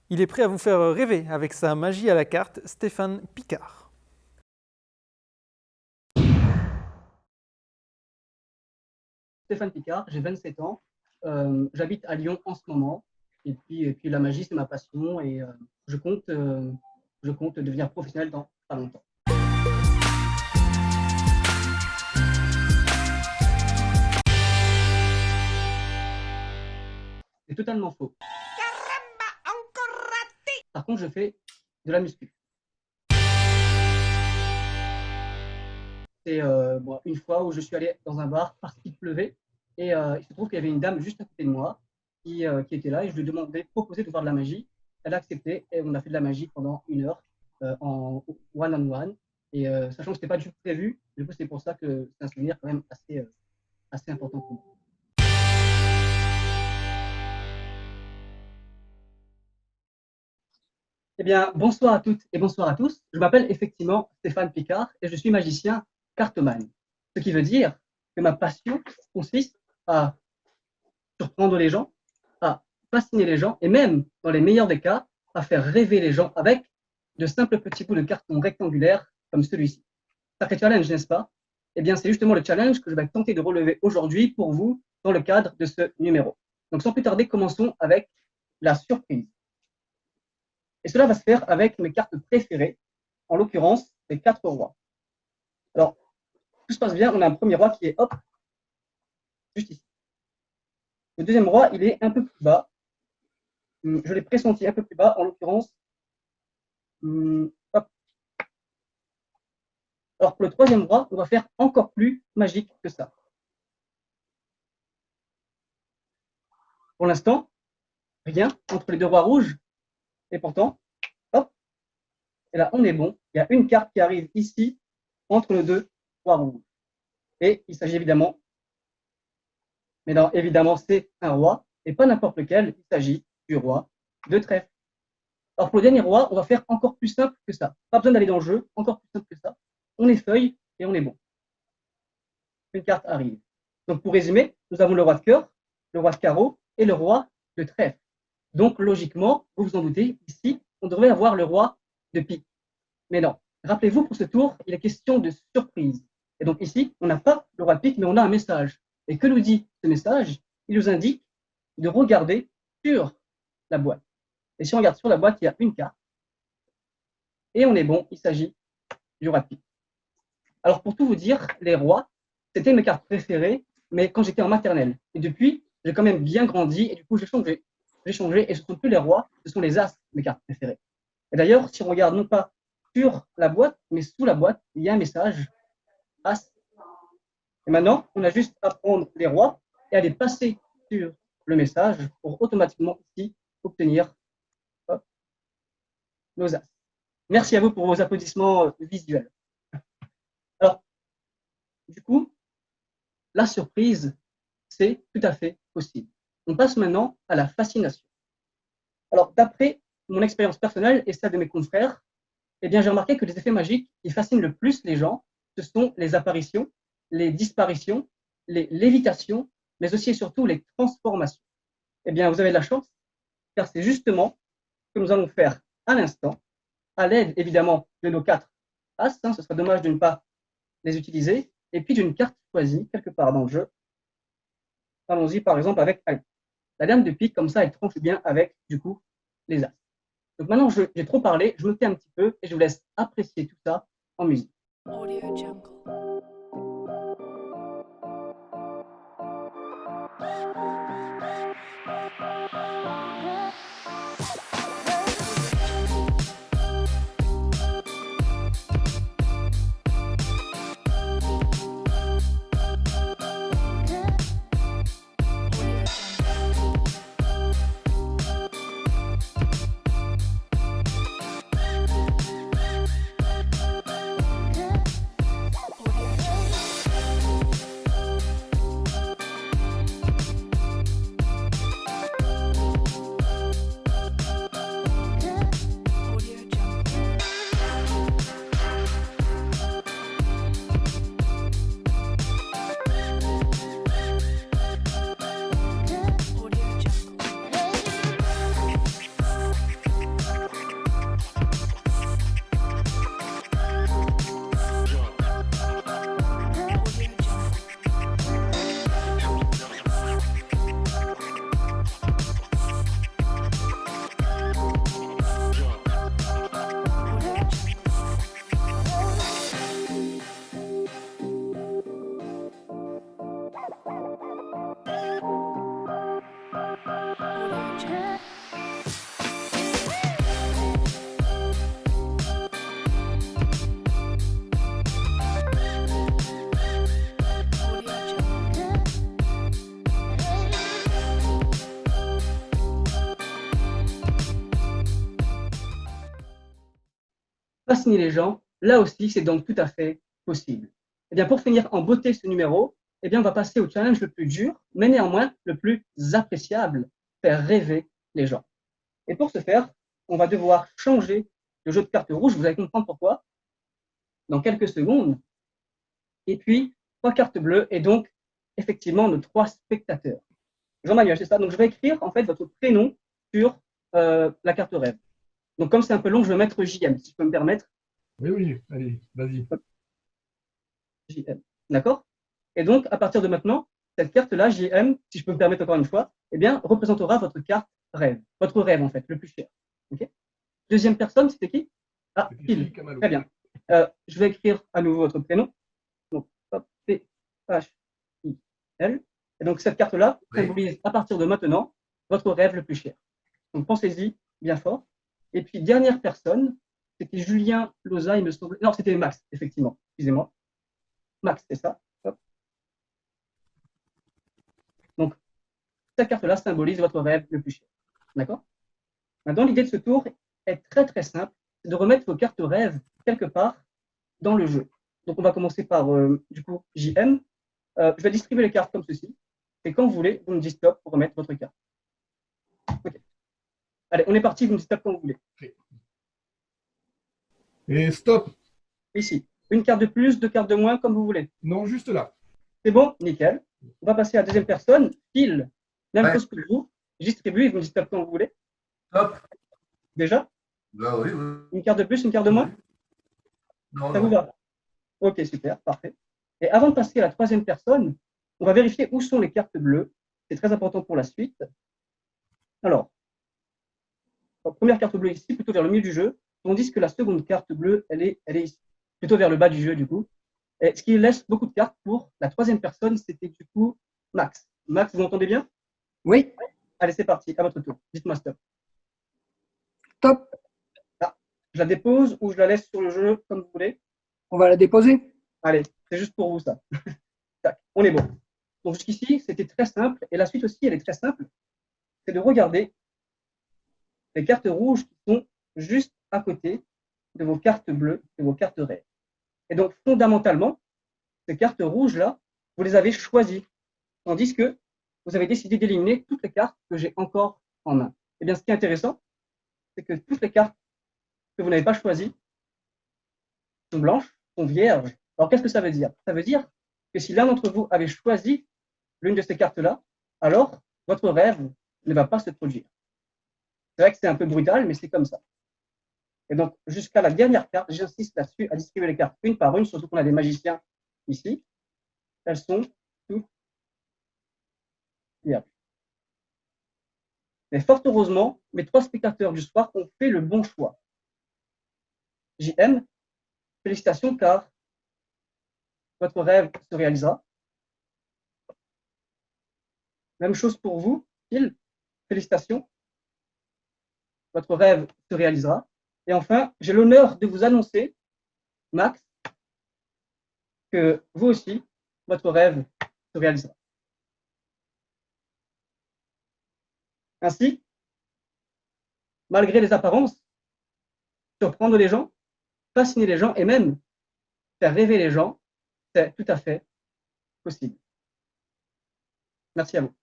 Il est prêt à vous faire rêver avec sa magie à la carte, Stéphane Picard. Stéphane Picard, j'ai 27 ans, j'habite à Lyon en ce moment, et puis la magie c'est ma passion et je compte devenir professionnel dans pas longtemps. C'est totalement faux. Par contre, je fais de la muscu. C'est une fois où je suis allé dans un bar parce qu'il pleuvait et il se trouve qu'il y avait une dame juste à côté de moi qui était là et je lui ai demandé, proposé de faire de la magie. Elle a accepté et on a fait de la magie pendant 1 heure en one-on-one. Et sachant que ce n'était pas du tout prévu, du coup c'est pour ça que c'est un souvenir quand même assez important pour moi. Eh bien, bonsoir à toutes et bonsoir à tous. Je m'appelle effectivement Stéphane Picard et je suis magicien cartomane. Ce qui veut dire que ma passion consiste à surprendre les gens, à fasciner les gens et même, dans les meilleurs des cas, à faire rêver les gens avec de simples petits bouts de carton rectangulaire comme celui-ci. Sacré challenge, n'est-ce pas? Eh bien, c'est justement le challenge que je vais tenter de relever aujourd'hui pour vous dans le cadre de ce numéro. Donc, sans plus tarder, commençons avec la surprise. Et cela va se faire avec mes cartes préférées, en l'occurrence les 4 rois. Alors, tout se passe bien, on a un premier roi qui est, hop, juste ici. Le deuxième roi, il est un peu plus bas. Je l'ai pressenti un peu plus bas, en l'occurrence, hop. Alors, pour le troisième roi, on va faire encore plus magique que ça. Pour l'instant, rien entre les deux rois rouges. Et pourtant, hop, et là, on est bon. Il y a une carte qui arrive ici, entre les deux rois rouges. Et il s'agit évidemment, mais non, évidemment, c'est un roi, et pas n'importe lequel, il s'agit du roi de trèfle. Alors, pour le dernier roi, on va faire encore plus simple que ça. Pas besoin d'aller dans le jeu, encore plus simple que ça. On effeuille et on est bon. Une carte arrive. Donc, pour résumer, nous avons le roi de cœur, le roi de carreau et le roi de trèfle. Donc, logiquement, vous vous en doutez, ici, on devrait avoir le roi de pique. Mais non. Rappelez-vous, pour ce tour, il est question de surprise. Et donc, ici, on n'a pas le roi de pique, mais on a un message. Et que nous dit ce message? Il nous indique de regarder sur la boîte. Et si on regarde sur la boîte, il y a une carte. Et on est bon, il s'agit du roi de pique. Alors, pour tout vous dire, les rois, c'était mes cartes préférées, mais quand j'étais en maternelle. Et depuis, j'ai quand même bien grandi, et du coup, j'ai changé, et ce ne sont plus les rois, ce sont les as, mes cartes préférées. Et d'ailleurs, si on regarde non pas sur la boîte, mais sous la boîte, il y a un message as. Et maintenant, on a juste à prendre les rois et à les passer sur le message pour automatiquement ici obtenir nos as. Merci à vous pour vos applaudissements visuels. Alors, du coup, la surprise, c'est tout à fait possible. On passe maintenant à la fascination. Alors, d'après mon expérience personnelle et celle de mes confrères, eh bien, j'ai remarqué que les effets magiques qui fascinent le plus les gens, ce sont les apparitions, les disparitions, les lévitations, mais aussi et surtout les transformations. Eh bien, vous avez de la chance, car c'est justement ce que nous allons faire à l'instant, à l'aide évidemment de nos 4 as, ce serait dommage de ne pas les utiliser, et puis d'une carte choisie quelque part dans le jeu. Allons-y par exemple avec la dame de pique, comme ça elle tranche bien avec du coup les as. Donc maintenant j'ai trop parlé, je me tais un petit peu et je vous laisse apprécier tout ça en musique. Audio Jungle. fasciner les gens, là aussi, c'est donc tout à fait possible. Et bien, pour finir en beauté ce numéro, eh bien, on va passer au challenge le plus dur, mais néanmoins le plus appréciable, faire rêver les gens. Et pour ce faire, on va devoir changer le jeu de cartes rouges. Vous allez comprendre pourquoi dans quelques secondes. Et puis, 3 cartes bleues et donc, effectivement, nos 3 spectateurs. Jean-Manuel, c'est ça. Donc, je vais écrire en fait votre prénom sur la carte rêve. Donc, comme c'est un peu long, je vais mettre JM, si je peux me permettre. Oui, oui, allez, vas-y. JM. D'accord? Et donc, à partir de maintenant, cette carte-là, JM, si je peux me permettre encore une fois, eh bien, représentera votre carte rêve. Votre rêve, en fait, le plus cher. Okay. Deuxième personne, c'était qui? Ah, Phil. Très bien. Je vais écrire à nouveau votre prénom. Donc, P-H-I-L. Et donc, cette carte-là symbolise, à partir de maintenant, votre rêve le plus cher. Donc, pensez-y bien fort. Et puis, dernière personne, c'était Julien Loza, il me semble. Non, c'était Max, effectivement. Excusez-moi. Max, c'est ça. Hop. Donc, cette carte-là symbolise votre rêve le plus cher. D'accord? Maintenant, l'idée de ce tour est très très simple. C'est de remettre vos cartes rêve quelque part dans le jeu. Donc, on va commencer par, du coup, JM. Je vais distribuer les cartes comme ceci. Et quand vous voulez, vous me dites stop pour remettre votre carte. Okay. Allez, on est parti, vous me dites stop quand vous voulez. Et stop. Ici. Une carte de plus, 2 cartes de moins, comme vous voulez. Non, juste là. C'est bon? Nickel. On va passer à la deuxième personne. Phil, même chose que vous. Je distribue et vous me dites stop quand vous voulez. Stop. Déjà? Bah oui, oui. Une carte de plus, une carte de moins? Non, ça vous va? Ok, super, parfait. Et avant de passer à la troisième personne, on va vérifier où sont les cartes bleues. C'est très important pour la suite. Alors, la première carte bleue ici, plutôt vers le milieu du jeu, tandis que la seconde carte bleue, elle est ici, plutôt vers le bas du jeu du coup. Et ce qui laisse beaucoup de cartes pour la troisième personne, c'était du coup Max. Max, vous m'entendez bien? Oui. Allez, c'est parti, à votre tour. Dites-moi stop. Stop. Ah, je la dépose ou je la laisse sur le jeu comme vous voulez? On va la déposer. Allez, c'est juste pour vous ça. Tac, on est bon. Donc jusqu'ici, c'était très simple. Et la suite aussi, elle est très simple. C'est de regarder les cartes rouges qui sont juste à côté de vos cartes bleues, de vos cartes rêves. Et donc, fondamentalement, ces cartes rouges-là, vous les avez choisies. Tandis que vous avez décidé d'éliminer toutes les cartes que j'ai encore en main. Et bien, ce qui est intéressant, c'est que toutes les cartes que vous n'avez pas choisies sont blanches, sont vierges. Alors, qu'est-ce que ça veut dire? Ça veut dire que si l'un d'entre vous avait choisi l'une de ces cartes-là, alors votre rêve ne va pas se produire. C'est vrai que c'est un peu brutal, mais c'est comme ça. Et donc, jusqu'à la dernière carte, j'insiste là-dessus, à distribuer les cartes une par une, surtout qu'on a des magiciens ici. Elles sont toutes vierges. Mais fort heureusement, mes 3 spectateurs du soir ont fait le bon choix. JM, félicitations car votre rêve se réalisera. Même chose pour vous, Phil, félicitations. Votre rêve se réalisera. Et enfin, j'ai l'honneur de vous annoncer, Max, que vous aussi, votre rêve se réalisera. Ainsi, malgré les apparences, surprendre les gens, fasciner les gens et même faire rêver les gens, c'est tout à fait possible. Merci à vous.